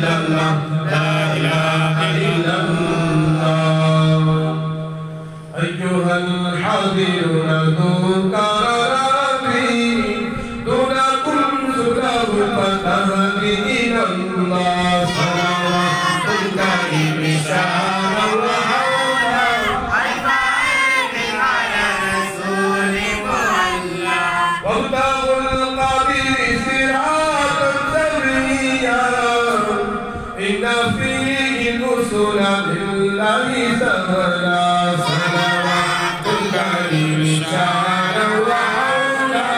إلا الله لا إله إلا الله أيها الحاضرون ذكرتي دونكم سلام فتهدي إلى الله صلوات الكريم شهر وحولا الفائق على رسول معلى وابتغوا القدير صراطا سريا إن فيه رسلا لله سهلا صلوات الكريم شهر وحولا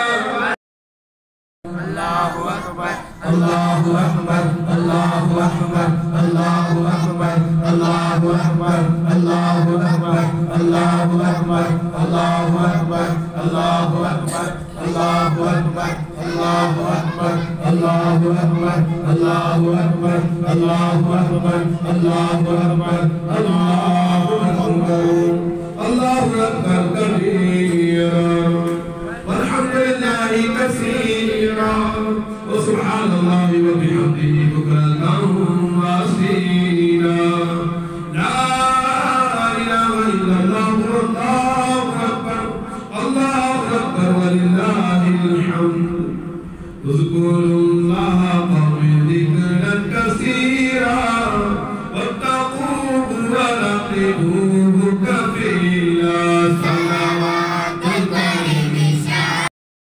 الله أكبر الله أكبر الله أكبر الله أكبر الله أكبر الله أكبر الله أكبر الله أكبر الله أكبر الله أكبر الله أكبر الله أكبر الله أكبر الله أكبر الله أكبر الله أكبر الله أكبر كبيرا والحمد لله كثيرا وسبحان الله وبحمده بكرة وأصيلا لا إله إلا الله والله أكبر الله أكبر ولله الحمد اذكروا